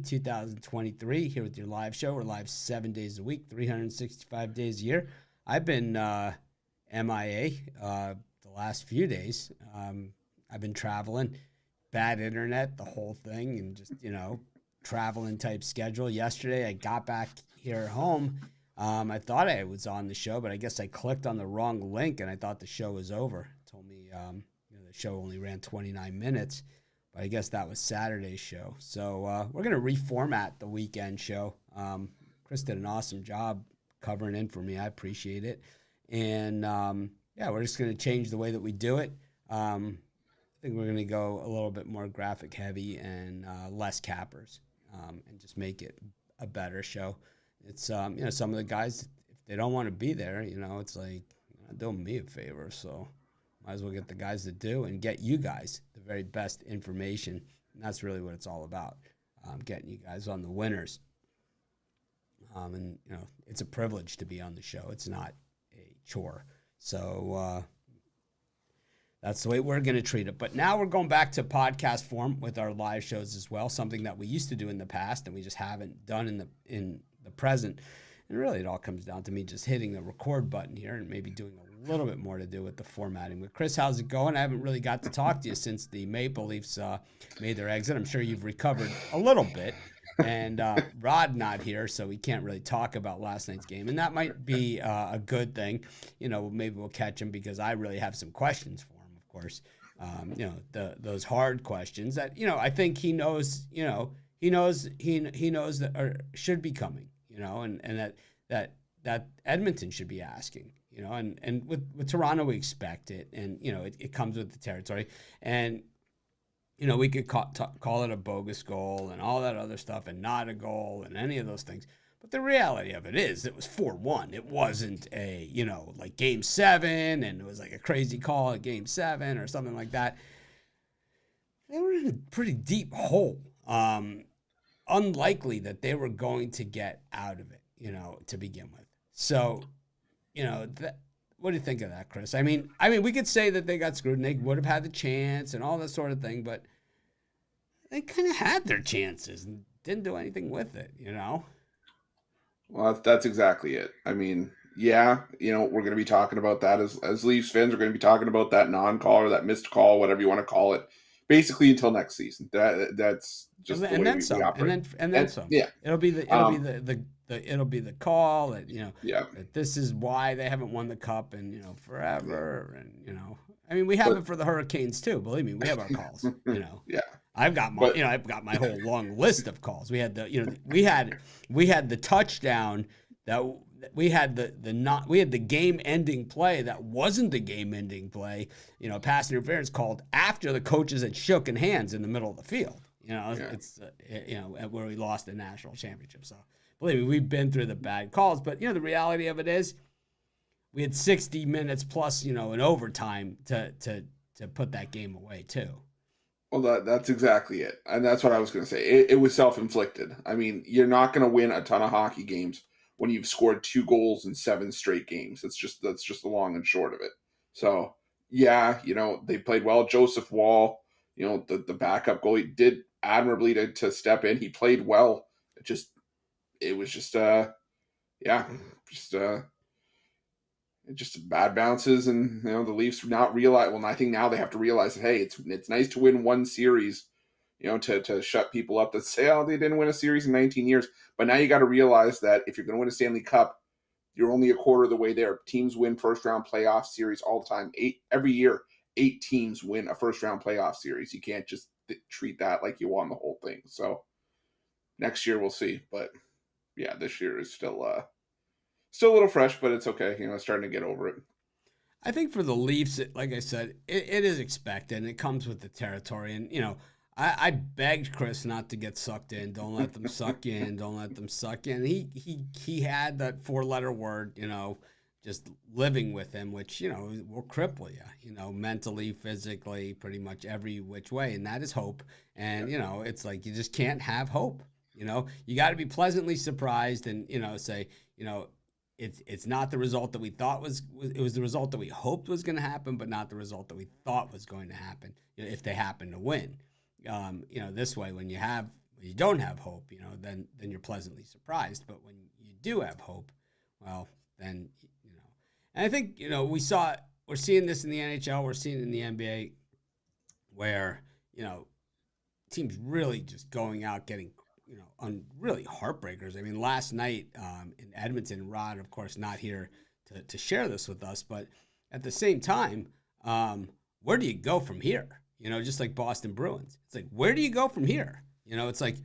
2023 here with your live show. We're live 7 days a week, 365 days a year. I've been MIA the last few days. I've been traveling, bad internet, the whole thing, and just, traveling type schedule. Yesterday, I got back here at home. I thought I was on the show, but I guess I clicked on the wrong link and I thought the show was over. It told me the show only ran 29 minutes. But I guess that was Saturday's show. So we're going to reformat the weekend show. Chris did an awesome job covering in for me. I appreciate it. And, we're just going to change the way that we do it. I think we're going to go a little bit more graphic heavy and less cappers and just make it a better show. It's, some of the guys, if they don't want to be there, it's like, you're not doing me a favor. So might as well get the guys that do and get you guys the very best information. And that's really what it's all about, getting you guys on the winners. It's a privilege to be on the show. It's not a chore. So that's the way we're going to treat it. But now we're going back to podcast form with our live shows as well, something that we used to do in the past and we just haven't done in the present. And really, it all comes down to me just hitting the record button here and maybe doing a little bit more to do with the formatting. But Chris, how's it going? I haven't really got to talk to you since the Maple Leafs made their exit. I'm sure you've recovered a little bit. And Rod not here, so we can't really talk about last night's game. And that might be a good thing. Maybe we'll catch him because I really have some questions for him, of course. Those hard questions that, I think he knows, he knows that or should be coming. And that Edmonton should be asking, and with Toronto, we expect it. And, it comes with the territory. And, we could call it a bogus goal and all that other stuff and not a goal and any of those things. But the reality of it is it was 4-1. It wasn't a, like Game 7 and it was like a crazy call at Game 7 or something like that. They were in a pretty deep hole. Unlikely that they were going to get out of it, to begin with. So, what do you think of that, Chris? I mean, we could say that they got screwed and they would have had the chance and all that sort of thing, but they kind of had their chances and didn't do anything with it, Well, that's exactly it. I mean, yeah, we're going to be talking about that as Leafs fans. We're going to be talking about that non-call or that missed call, whatever you want to call it, basically until next season. That's just the way we operate. And then some. Yeah, it'll be the call that that this is why they haven't won the cup and forever and we have it for the Hurricanes too. Believe me, we have our calls. Yeah. I've got my whole long list of calls. We had we had the touchdown that we had the game-ending play that wasn't the game-ending play. Pass interference called after the coaches had shooken hands in the middle of the field. It's where we lost the national championship. So believe me, we've been through the bad calls. But the reality of it is, we had 60 minutes plus an overtime to put that game away too. Well, that's exactly it. And that's what I was going to say. It was self-inflicted. I mean, you're not going to win a ton of hockey games when you've scored 2 goals in 7 straight games. That's just the long and short of it. So, yeah, they played well. Joseph Wall, the backup goalie, did admirably to step in. He played well. It was just bad bounces, and the Leafs not realize. Well, I think now they have to realize that hey, it's nice to win one series, to shut people up that say, oh, they didn't win a series in 19 years. But now you got to realize that if you're going to win a Stanley Cup, you're only a quarter of the way there. Teams win first round playoff series all the time. Every year, 8 teams win a first round playoff series. You can't just treat that like you won the whole thing. So next year we'll see, but yeah, this year is still a little fresh, but it's okay. It's starting to get over it. I think for the Leafs, like I said, it is expected, and it comes with the territory. And, I begged Chris not to get sucked in. Don't let them suck in. Don't let them suck in. He had that 4-letter word, just living with him, which, will cripple you, mentally, physically, pretty much every which way. And that is hope. And, it's like you just can't have hope. You got to be pleasantly surprised and, say, it's not the result that we thought it was the result that we hoped was going to happen, but not the result that we thought was going to happen if they happen to win. This way, when you have when you don't have hope, then you're pleasantly surprised. But when you do have hope, well, then, and I think, we're seeing this in the NHL, we're seeing it in the NBA, where, teams really just going out getting, on really heartbreakers. I mean, last night in Edmonton, Rod, of course, not here to share this with us, but at the same time, where do you go from here? Just like Boston Bruins. It's like, where do you go from here? It's like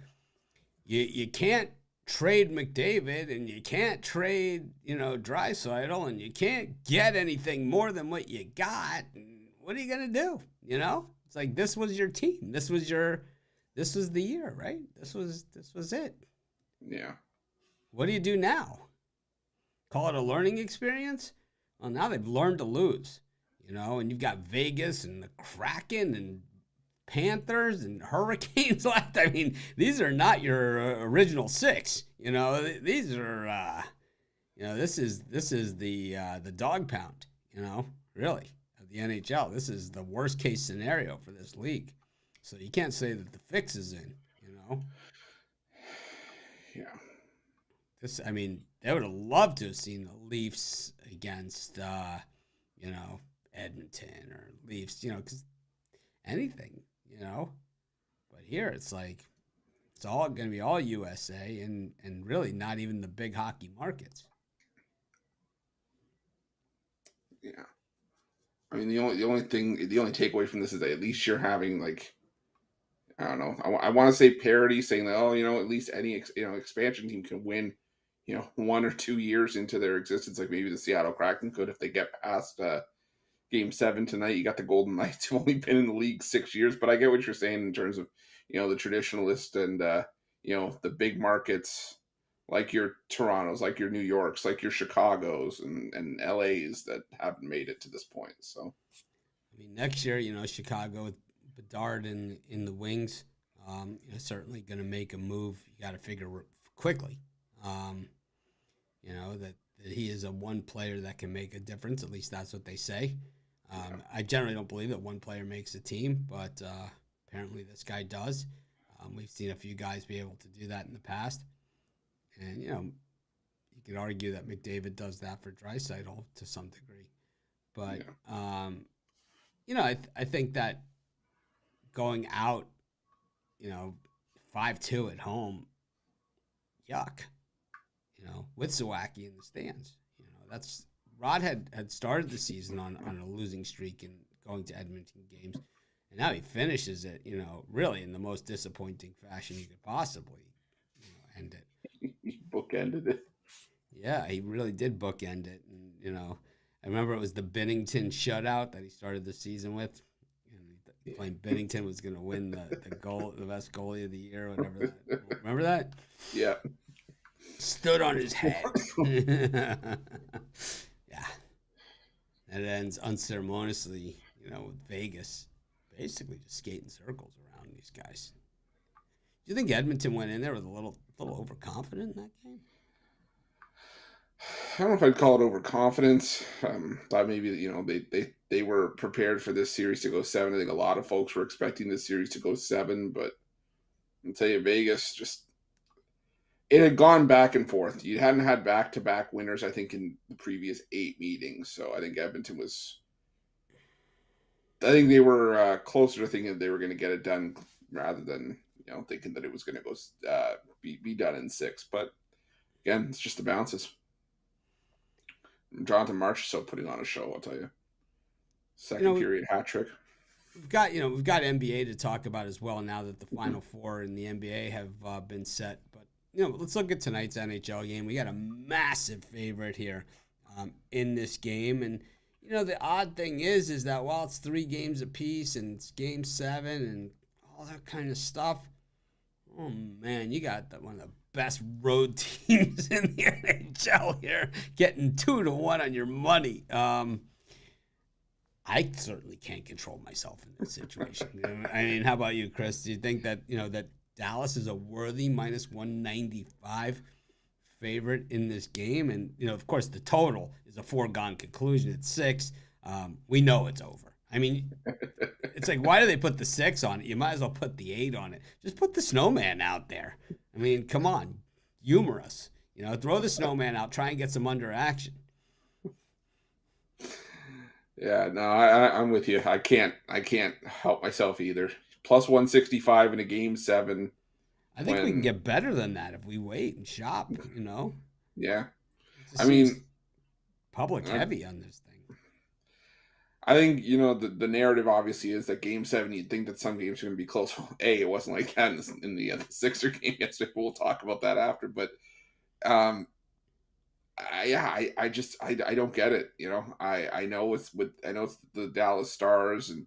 you can't trade McDavid and you can't trade, Draisaitl, and you can't get anything more than what you got. And what are you going to do? It's like, this was your team. This was the year, right? This was it. Yeah. What do you do now? Call it a learning experience? Well, now they've learned to lose, and you've got Vegas and the Kraken and Panthers and Hurricanes left. I mean, these are not your original six. These are, this is the dog pound. Really, of the NHL. This is the worst case scenario for this league. So you can't say that the fix is in. Yeah. They would have loved to have seen the Leafs against, Edmonton or Leafs, because anything, But here it's like, it's all going to be all USA and really not even the big hockey markets. Yeah. I mean, the only takeaway from this is that at least you're having, like, I don't know. I want to say parity, saying that, at least any expansion team can win, 1 or 2 years into their existence, like maybe the Seattle Kraken could if they get past Game 7 tonight. You got the Golden Knights who've only been in the league 6 years, but I get what you're saying in terms of the traditionalist and the big markets like your Torontos, like your New Yorks, like your Chicagos and LAs that haven't made it to this point. So, next year, Chicago with Bedard in the wings, certainly going to make a move. You got to figure quickly, that he is a one player that can make a difference. At least that's what they say. I generally don't believe that one player makes a team, but apparently this guy does. We've seen a few guys be able to do that in the past. And, you could argue that McDavid does that for Draisaitl to some degree. But, I think that going out, 5-2 at home, yuck, with Suwaki in the stands. That's Rod had started the season on a losing streak and going to Edmonton games. And now he finishes it, really in the most disappointing fashion he could possibly end it. He bookended it. Yeah, he really did bookend it. And, I remember it was the Binnington shutout that he started the season with. He claimed Binnington was going to win the best goalie of the year, whatever that. Remember that? Yeah. Stood on his head. Yeah. And it ends unceremoniously, with Vegas basically just skating circles around these guys. Do you think Edmonton went in there with a little overconfident in that game? I don't know if I'd call it overconfidence. Thought maybe they were prepared for this series to go 7. I think a lot of folks were expecting this series to go 7, but I'll tell you, Vegas it had gone back and forth. You hadn't had back-to-back winners, I think, in the previous 8 meetings. So I think Edmonton was. I think they were closer to thinking that they were going to get it done rather than thinking that it was going to go be done in 6. But again, it's just the bounces. Jonathan Marchessault putting on a show, I'll tell you. Second period hat trick. We've got NBA to talk about as well now that the Final Four in the NBA have been set. But let's look at tonight's NHL game. We got a massive favorite here in this game, and the odd thing is that while it's 3 games apiece and it's Game 7 and all that kind of stuff, oh man, you got one of the best road teams in the NHL here, getting 2-1 on your money. I certainly can't control myself in this situation. I mean, how about you, Chris? Do you think that that Dallas is a worthy -195 favorite in this game? And of course, the total is a foregone conclusion at 6. We know it's over. I mean, it's like, why do they put the 6 on it? You might as well put the 8 on it. Just put the snowman out there. I mean, come on, humor us. Throw the snowman out. Try and get some under action. Yeah, no, I'm with you. I can't help myself either. Plus 165 in a game 7. I think we can get better than that if we wait and shop. Yeah, It just I seems mean, public heavy on this thing. I think the narrative obviously is that game 7. You'd think that some games are going to be close. It wasn't like that in the Sixer game yesterday. We'll talk about that after, but I don't get it. I know it's the Dallas Stars and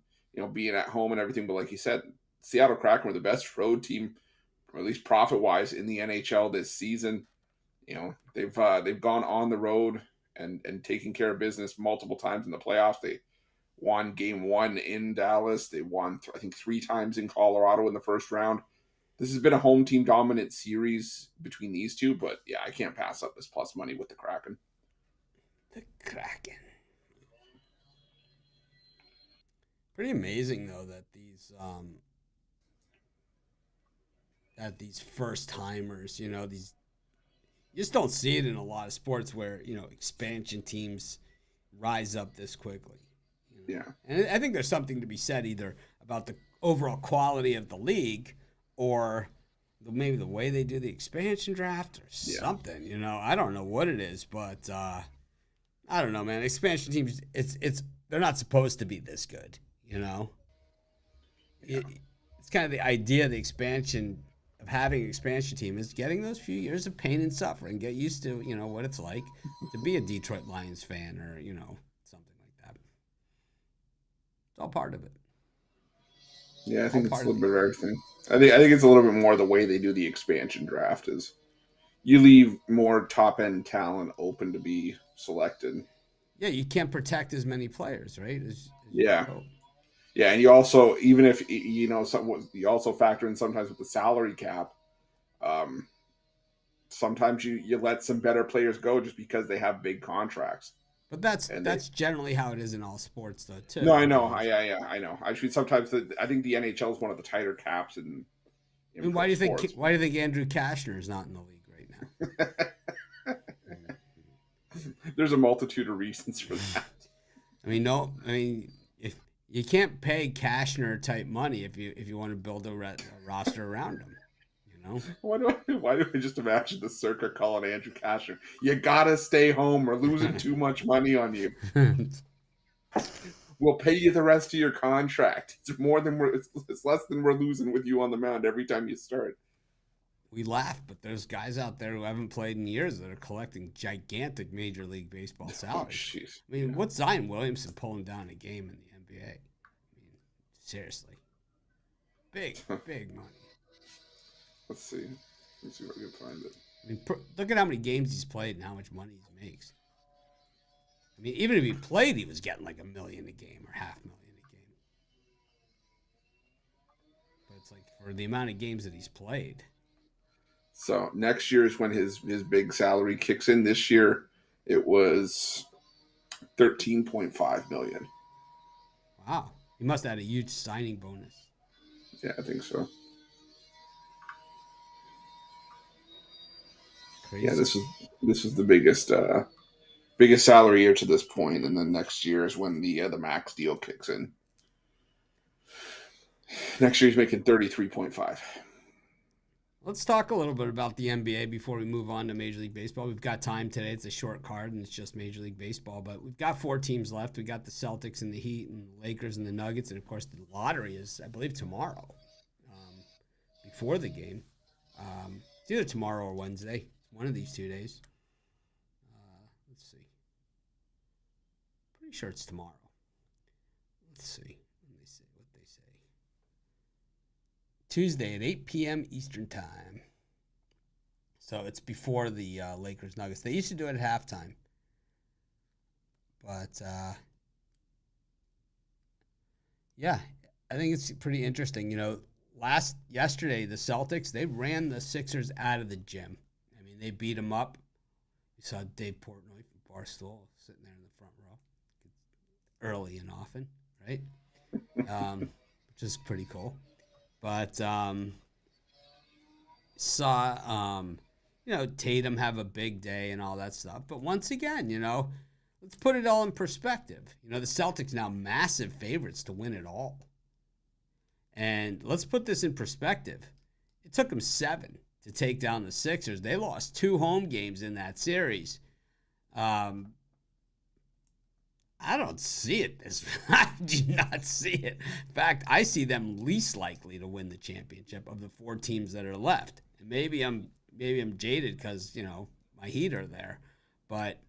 being at home and everything, but like you said, Seattle Kraken were the best road team, or at least profit wise, in the NHL this season. They've gone on the road and taken care of business multiple times in the playoffs. They won game 1 in Dallas. They won I think 3 times in Colorado in the first round. This has been a home team dominant series between these two, but yeah, I can't pass up this plus money with the Kraken. The Kraken. Pretty amazing though that these first timers, these you just don't see it in a lot of sports where expansion teams rise up this quickly. Yeah, and I think there's something to be said either about the overall quality of the league or maybe the way they do the expansion draft or something. I don't know what it is, but I don't know, man. Expansion teams, they're not supposed to be this good. Yeah. It's kind of the idea of the expansion of having an expansion team is getting those few years of pain and suffering, get used to what it's like to be a Detroit Lions fan or something like that. It's all part of it. Yeah, I think it's a little bit of everything. I think it's a little bit more the way they do the expansion draft is you leave more top end talent open to be selected. Yeah, you can't protect as many players, right? Yeah, and you also, even if you also factor in sometimes with the salary cap. Sometimes you let some better players go just because they have big contracts. But that's generally how it is in all sports, though, too. No, I know. I know. Actually, sometimes I think the NHL is one of the tighter caps in why do you think Andrew Kashner is not in the league right now? There's a multitude of reasons for that. If you can't pay Kashner type money if you want to build a roster around him. Why do I just imagine the Circa calling Andrew Kashner? You gotta stay home. We're losing too much money on you. We'll pay you the rest of your contract. It's less than we're losing with you on the mound every time you start. We laugh, but there's guys out there who haven't played in years that are collecting gigantic Major League Baseball salaries. What's Zion Williamson pulling down a game in the NBA? Seriously, big money. Let's see if I can find it. Look at how many games he's played and how much money he makes. Even if he played, he was getting like $1 million a game or $500,000 a game. But it's like for the amount of games that he's played. So next year is when his big salary kicks in. This year it was $13.5 million. Wow, he must have had a huge signing bonus. Yeah, I think so. Crazy. Yeah, this was the biggest salary year to this point, and then next year is when the max deal kicks in. Next year he's making 33.5. Let's talk a little bit about the NBA before we move on to Major League Baseball. We've got time today. It's a short card, and it's just Major League Baseball. But we've got 4 teams left. We got the Celtics and the Heat and the Lakers and the Nuggets. And, of course, the lottery is, I believe, tomorrow before the game. It's either tomorrow or Wednesday. One of these 2 days. Let's see. Pretty sure it's tomorrow. Let's see. Let me see what they say. Tuesday at 8 p.m. Eastern Time. So it's before the Lakers Nuggets. They used to do it at halftime. But, yeah, I think it's pretty interesting. Yesterday, the Celtics, they ran the Sixers out of the gym. They beat them up. You saw Dave Portnoy from Barstool sitting there in the front row. Early and often, right? Which is pretty cool. But saw Tatum have a big day and all that stuff. But once again, let's put it all in perspective. The Celtics now massive favorites to win it all. And let's put this in perspective. It took them 7 to take down the Sixers. They lost 2 home games in that series. I don't see it. I do not see it. In fact, I see them least likely to win the championship of the 4 teams that are left. And maybe I'm jaded because my Heat are there, but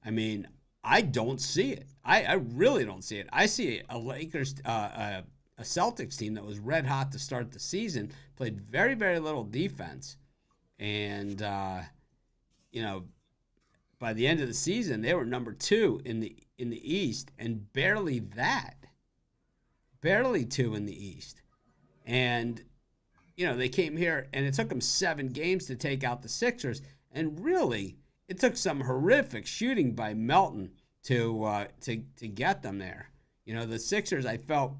I mean I don't see it. I really don't see it. I see a Lakers, a Celtics team that was red hot to start the season, played very very little defense, and by the end of the season, they were number 2 in the East, and barely 2 in the East. And they came here, and it took them 7 games to take out the Sixers. And really, it took some horrific shooting by Melton to get them there. The Sixers, they felt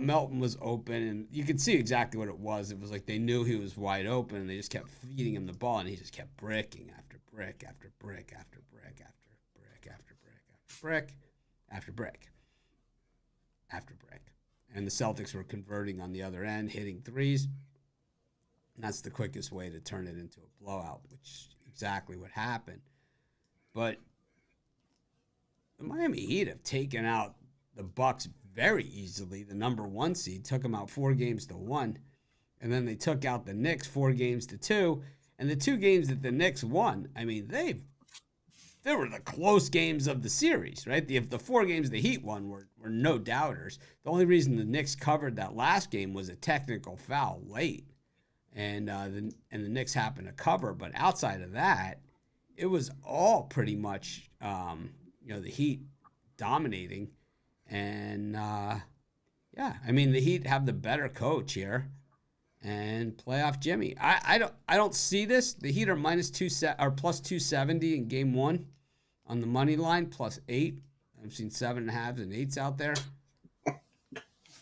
Melton was open, and you could see exactly what it was. It was like they knew he was wide open, and they just kept feeding him the ball, and he just kept bricking after brick after brick after brick after brick after brick after brick after brick after brick. And the Celtics were converting on the other end, hitting threes. And that's the quickest way to turn it into a blowout, which is exactly what happened. But the Miami Heat have taken out the Bucks very easily. The number 1 seed took them out 4 games to 1. And then they took out the Knicks 4 games to 2. And the 2 games that the Knicks won, I mean, they were the close games of the series, right? The 4 games the Heat won were no doubters. The only reason the Knicks covered that last game was a technical foul late, and the Knicks happened to cover. But outside of that, it was all pretty much the Heat dominating. And I mean, the Heat have the better coach here. And playoff Jimmy. I don't see this. The Heat are plus 270 in game 1 on the money line, plus 8. I've seen 7.5s and 8s out there.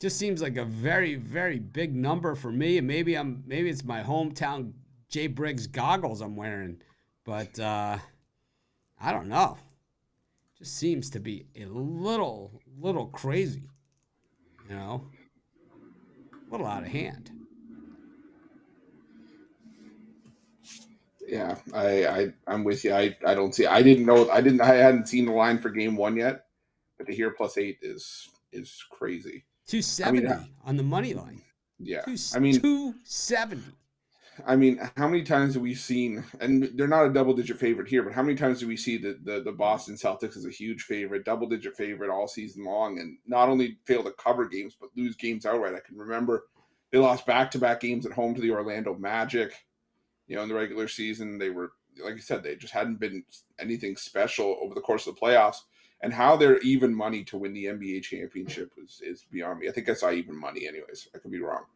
Just seems like a very, very big number for me. And maybe it's my hometown Jay Briggs goggles I'm wearing. But I don't know. Just seems to be a little crazy. A little out of hand. Yeah, I'm with you. I don't see. I hadn't seen the line for game 1 yet, but to hear plus 8 is crazy. 270 on the money line. Yeah, 270. I mean, how many times have we seen? And they're not a double-digit favorite here, but how many times do we see the Boston Celtics as a huge favorite, double-digit favorite all season long, and not only fail to cover games but lose games outright? I can remember they lost back-to-back games at home to the Orlando Magic. In the regular season, they were, like I said, they just hadn't been anything special over the course of the playoffs. And how they're even money to win the NBA championship is beyond me. I think I saw even money anyways. I could be wrong.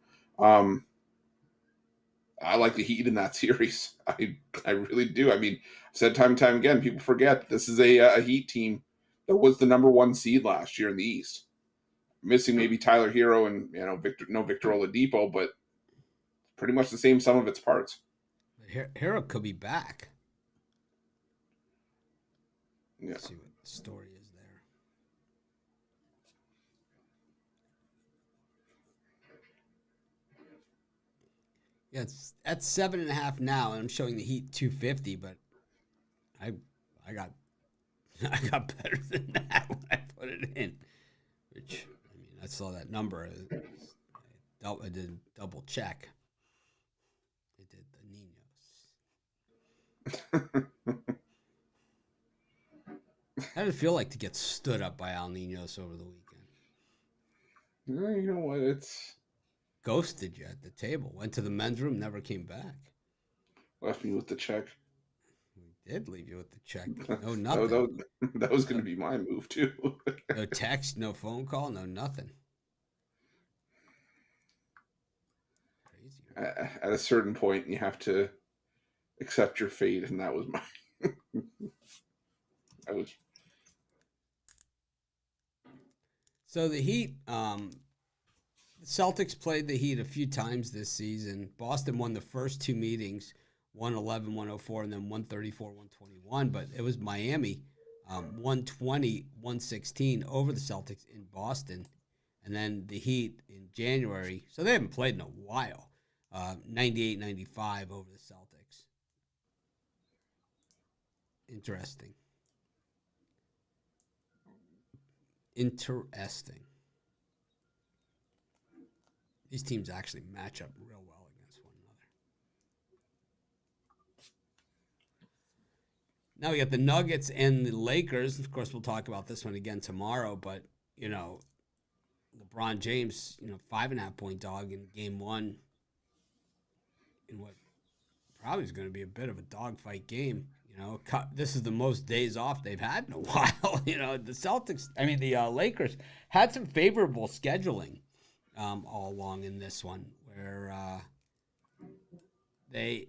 I like the Heat in that series. I really do. I mean, I've said time and time again, people forget this is a Heat team that was the number 1 seed last year in the East. Missing maybe Tyler Hero and Victor Oladipo, but pretty much the same sum of its parts. Hero could be back. Yeah. Let's see what the story is there. Yeah, it's at 7.5 now, and I'm showing the Heat 250, but I got better than that when I put it in. Which, I mean, I saw that number. I did double check. I did the Ninos. How did it feel like to get stood up by Al Ninos over the weekend? You know what? It's ghosted you at the table. Went to the men's room, never came back. Left me with the check. We did leave you with the check. No, nothing. that was going to be my move too. No text, no phone call, no nothing. Crazy. Right? At a certain point, you have to accept your fate, and that was mine. So the Heat, the Celtics played the Heat a few times this season. Boston won the first two meetings, 111-104, and then 134-121. But it was Miami, 120-116 over the Celtics in Boston. And then the Heat in January. So they haven't played in a while. 98-95 over the Celtics. Interesting. These teams actually match up real well against one another. Now we got the Nuggets and the Lakers. Of course, we'll talk about this one again tomorrow, but, LeBron James, 5.5-point dog in game one in what probably is going to be a bit of a dogfight game. This is the most days off they've had in a while. The Lakers had some favorable scheduling all along in this one, where they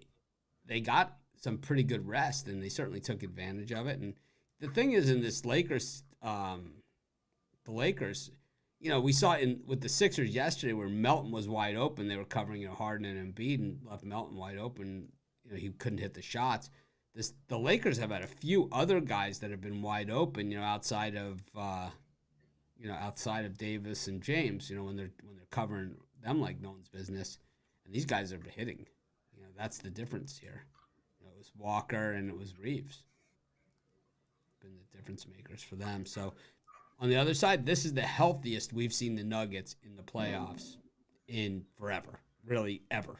got some pretty good rest, and they certainly took advantage of it. And the thing is, in this Lakers, the Lakers, we saw it with the Sixers yesterday, where Melton was wide open. They were covering Harden and Embiid, and left Melton wide open. He couldn't hit the shots. The Lakers have had a few other guys that have been wide open, outside of Davis and James, when they're covering them like no one's business, and these guys are hitting. That's the difference here. It was Walker and it was Reeves, been the difference makers for them. So on the other side, this is the healthiest we've seen the Nuggets in the playoffs in forever, really ever.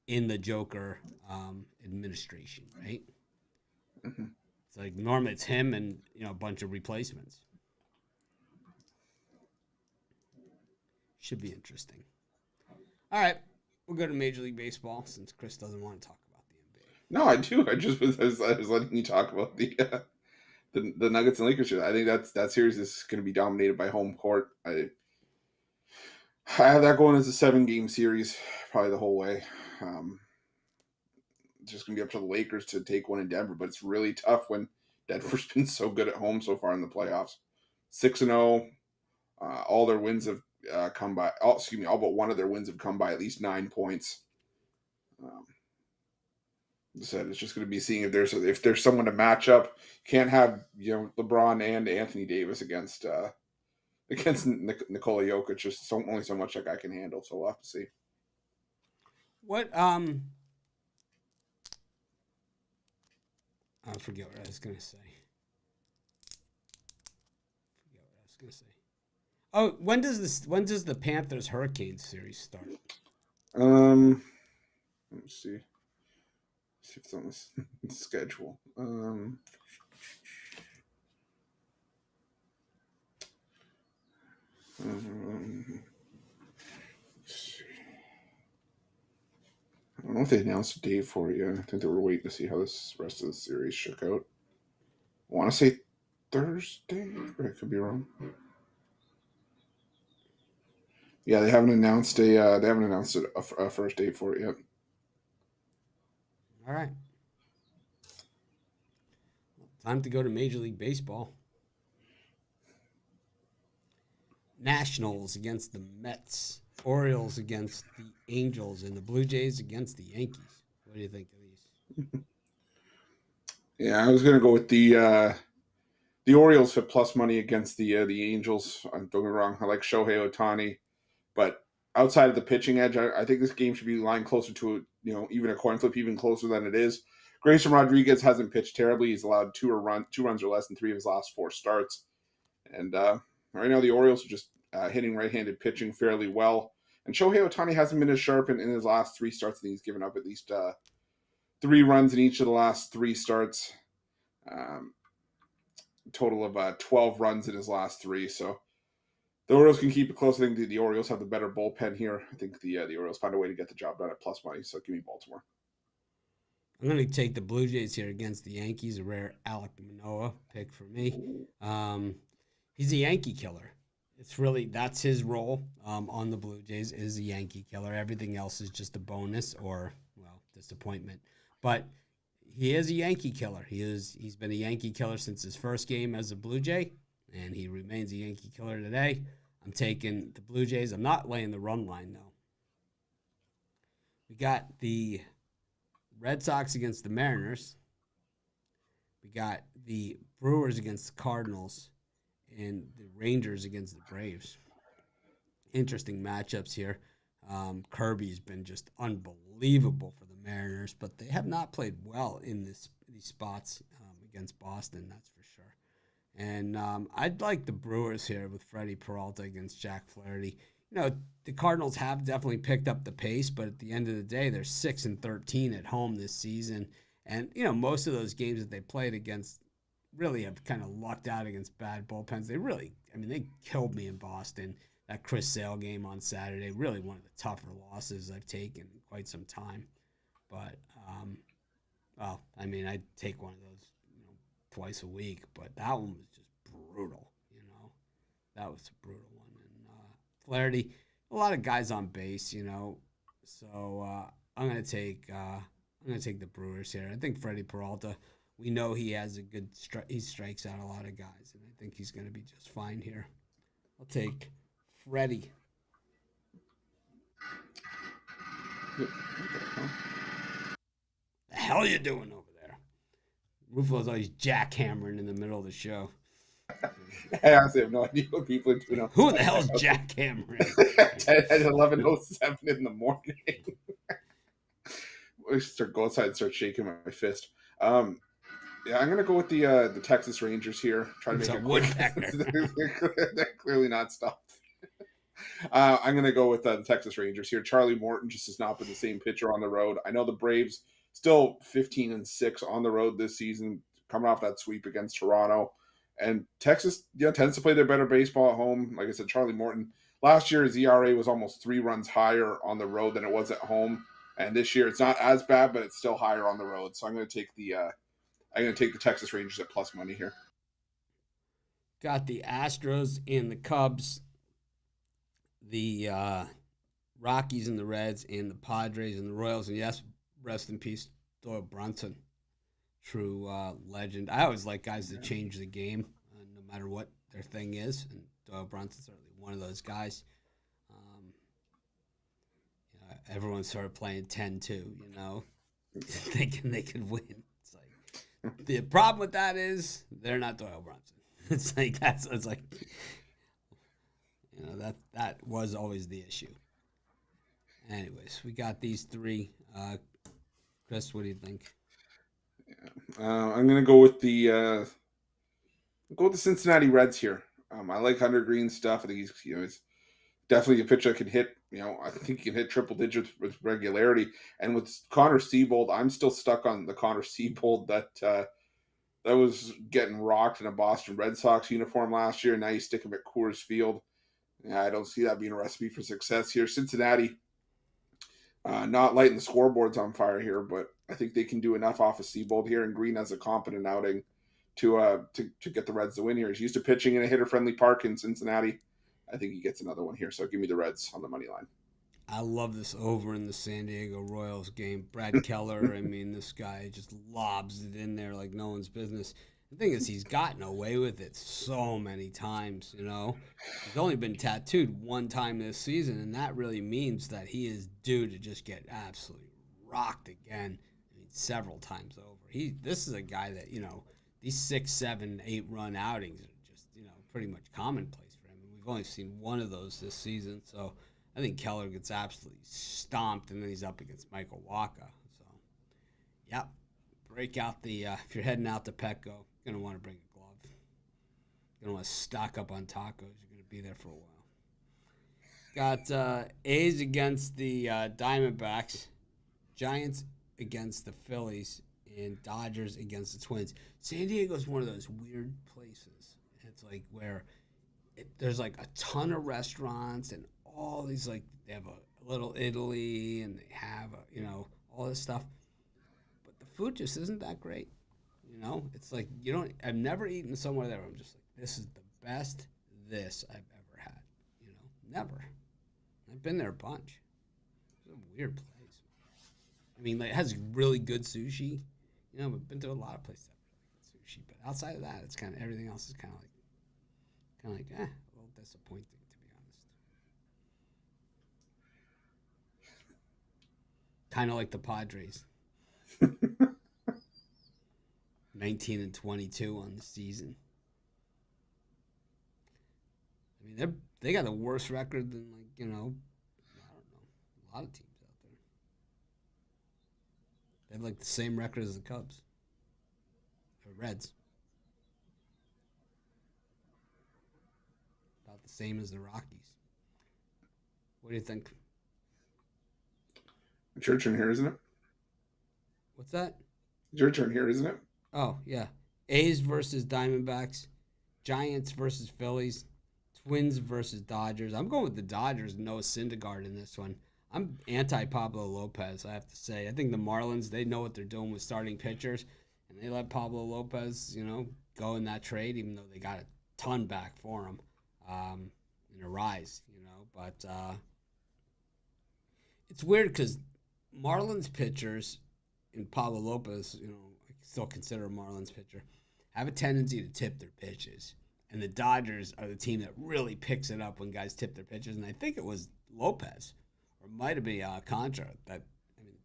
In the Joker administration, right? Mm-hmm. It's like normally it's him and a bunch of replacements. Should be interesting. All right, we'll go to Major League Baseball since Chris doesn't want to talk about the NBA. No, I do. I was letting you talk about the Nuggets and Lakers. I think that series is going to be dominated by home court. I have that going as a 7-game series, probably the whole way. It's just going to be up to the Lakers to take one in Denver, but it's really tough when Denver's been so good at home so far in the playoffs. 6-0, all their wins have come by. All but one of their wins have come by at least 9 points. As I said, it's just going to be seeing if there's someone to match up. You can't have LeBron and Anthony Davis against Nikola Jokic. Just only so much that guy can handle. So we'll have to see. What I forget what I was going to say. Oh, when does the Panthers Hurricanes series start? Let me see. See if it's on the schedule. I don't know if they announced a date for it yet. I think they were waiting to see how this rest of the series shook out. I want to say Thursday, but I could be wrong. Yeah, they haven't announced a first date for it yet. All right. Time to go to Major League Baseball. Nationals against the Mets. Orioles against the Angels, and the Blue Jays against the Yankees. What do you think of these? Yeah, I was going to go with the Orioles for plus money against the Angels. Don't get me wrong, I like Shohei Ohtani, but outside of the pitching edge, I think this game should be lying closer to even a coin flip, even closer than it is. Grayson Rodriguez hasn't pitched terribly. He's allowed two runs or less in 3 of his last 4 starts, and right now the Orioles are just hitting right-handed pitching fairly well. And Shohei Ohtani hasn't been as sharp in his last 3 starts. I think he's given up at least 3 runs in each of the last 3 starts. Total of 12 runs in his last 3. So the Orioles can keep it close. I think the Orioles have the better bullpen here. I think the Orioles find a way to get the job done at plus money. So give me Baltimore. I'm going to take the Blue Jays here against the Yankees. A rare Alek Manoah pick for me. He's a Yankee killer. That's his role on the Blue Jays, is a Yankee killer. Everything else is just a bonus or, disappointment. But he is a Yankee killer. He's been a Yankee killer since his first game as a Blue Jay, and he remains a Yankee killer today. I'm taking the Blue Jays. I'm not laying the run line, though. We got the Red Sox against the Mariners. We got the Brewers against the Cardinals and the Rangers against the Braves. Interesting matchups here. Kirby's been just unbelievable for the Mariners, but they have not played well in these spots against Boston, that's for sure. And I'd like the Brewers here with Freddie Peralta against Jack Flaherty. You know, the Cardinals have definitely picked up the pace, but at the end of the day, they're 6-13 at home this season. And, you know, most of those games that they played against really have kind of lucked out against bad bullpens. They killed me in Boston. That Chris Sale game on Saturday, really one of the tougher losses I've taken in quite some time. But, I'd take one of those, twice a week. But that one was just brutal, That was a brutal one. And Flaherty, a lot of guys on base, So I'm gonna take the Brewers here. I think Freddie Peralta. We know he has a good he strikes out a lot of guys, and I think he's gonna be just fine here. I'll take Freddie. The hell you doing over there? Rufo's always jackhammering in the middle of the show. I honestly have no idea what people are doing. Who the hell is jackhammering? At 11:07 in the morning. I should go outside and start shaking my fist. Yeah, I'm gonna go with the Texas Rangers here. Try to make it quick. They're clearly not stopped. I'm gonna go with the Texas Rangers here. Charlie Morton just has not been the same pitcher on the road. I know the Braves still 15-6 on the road this season, coming off that sweep against Toronto. And Texas, tends to play their better baseball at home. Like I said, Charlie Morton last year his ERA was almost 3 runs higher on the road than it was at home. And this year it's not as bad, but it's still higher on the road. So I'm going to take the Texas Rangers at plus money here. Got the Astros and the Cubs, the Rockies and the Reds, and the Padres and the Royals. And yes, rest in peace, Doyle Brunson, true legend. I always like guys that change the game, no matter what their thing is. And Doyle Brunson's certainly one of those guys. Everyone started playing 10-2, thinking they could win. It's like the problem with that is they're not Doyle Brunson. It's like that was always the issue. Anyways, we got these three. Chris, what do you think? Yeah. I'm gonna go with the Cincinnati Reds here. I like Hunter Green's stuff. I think he's definitely a pitcher that can hit. I think he can hit triple digits with regularity. And with Connor Seabold, I'm still stuck on the Connor Seabold that was getting rocked in a Boston Red Sox uniform last year. Now you stick him at Coors Field. Yeah, I don't see that being a recipe for success here. Cincinnati, not lighting the scoreboards on fire here, but I think they can do enough off of Seabold here. And Green has a competent outing to get the Reds to win here. He's used to pitching in a hitter-friendly park in Cincinnati. I think he gets another one here. So give me the Reds on the money line. I love this over in the San Diego Royals game. Brad Keller, this guy just lobs it in there like no one's business. The thing is, he's gotten away with it so many times, He's only been tattooed one time this season, and that really means that he is due to just get absolutely rocked again. Several times over. This is a guy that, these 6, 7, 8 run outings are just, pretty much commonplace for him. And we've only seen one of those this season, so I think Keller gets absolutely stomped, and then he's up against Michael Wacha. So, yep, break out the if you're heading out to Petco, you're going to want to bring a glove. You're going to want to stock up on tacos. You're going to be there for a while. Got A's against the Diamondbacks, Giants against the Phillies, and Dodgers against the Twins. San Diego's one of those weird places. It's like where there's like a ton of restaurants and all these, like, they have a little Italy and they have all this stuff, but the food just isn't that great. It's like I've never eaten somewhere there where I'm just like, this is the best this I've ever had. Never. I've been there a bunch. It's a weird place. It has really good sushi. I've been to a lot of places that have really good sushi, but outside of that, it's kind of everything else is kind of like kind of like, a little disappointing, to be honest. Kind of like the Padres. 19-22 on the season. I mean, they got a worse record than, like, I don't know, a lot of teams out there. They have like the same record as the Cubs or Reds. About the same as the Rockies. What do you think? It's your turn here, isn't it? What's that? It's your turn here, isn't it? Oh, yeah. A's versus Diamondbacks. Giants versus Phillies. Twins versus Dodgers. I'm going with the Dodgers. Noah Syndergaard in this one. I'm anti-Pablo Lopez, I have to say. I think the Marlins, they know what they're doing with starting pitchers, and they let Pablo Lopez, go in that trade, even though they got a ton back for him in a rise, But it's weird because Marlins pitchers and Pablo Lopez, I still consider a Marlins pitcher, have a tendency to tip their pitches. And the Dodgers are the team that really picks it up when guys tip their pitches. And I think it was Lopez, or it might have been Contra, the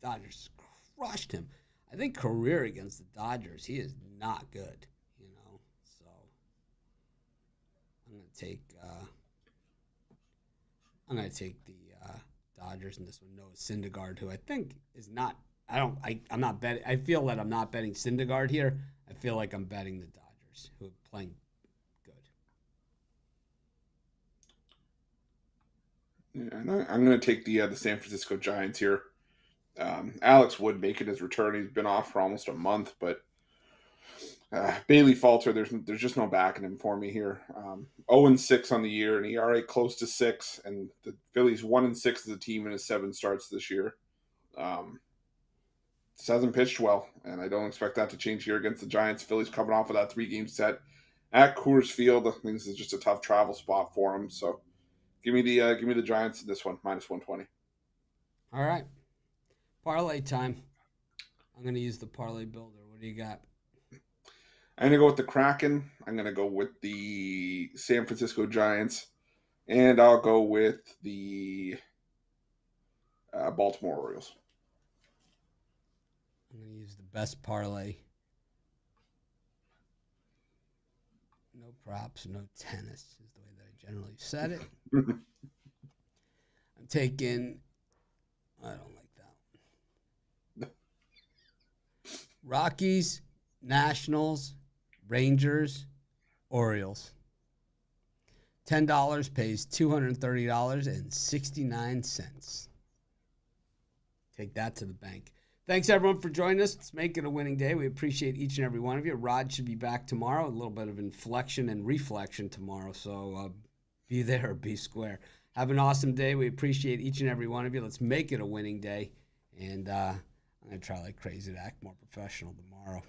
Dodgers crushed him. I think career against the Dodgers, he is not good, So I'm going to take the Dodgers in this one. Noah Syndergaard, who I think is not. I'm not betting. I feel that I'm not betting Syndergaard here. I feel like I'm betting the Dodgers, who are playing good. Yeah, I'm going to take the San Francisco Giants here. Alex Wood making his return. He's been off for almost a month, but Bailey Falter, there's just no backing him for me here. 0-6 on the year, and ERA close to 6, and the Phillies 1-6 as a team in his 7 starts this year. This hasn't pitched well, and I don't expect that to change here against the Giants. Phillies coming off of that 3-game set at Coors Field. I think this is just a tough travel spot for them. So give me the Giants in this one, -120. All right, parlay time. I'm going to use the parlay builder. What do you got? I'm going to go with the Kraken. I'm going to go with the San Francisco Giants. And I'll go with the Baltimore Orioles. I'm going to use the best parlay. No props, no tennis is the way that I generally said it. I'm taking, I don't like that one. Rockies, Nationals, Rangers, Orioles. $10 pays $230.69. Take that to the bank. Thanks, everyone, for joining us. Let's make it a winning day. We appreciate each and every one of you. Rod should be back tomorrow. A little bit of inflection and reflection tomorrow, so be there or be square. Have an awesome day. We appreciate each and every one of you. Let's make it a winning day. And I'm going to try like crazy to act more professional tomorrow.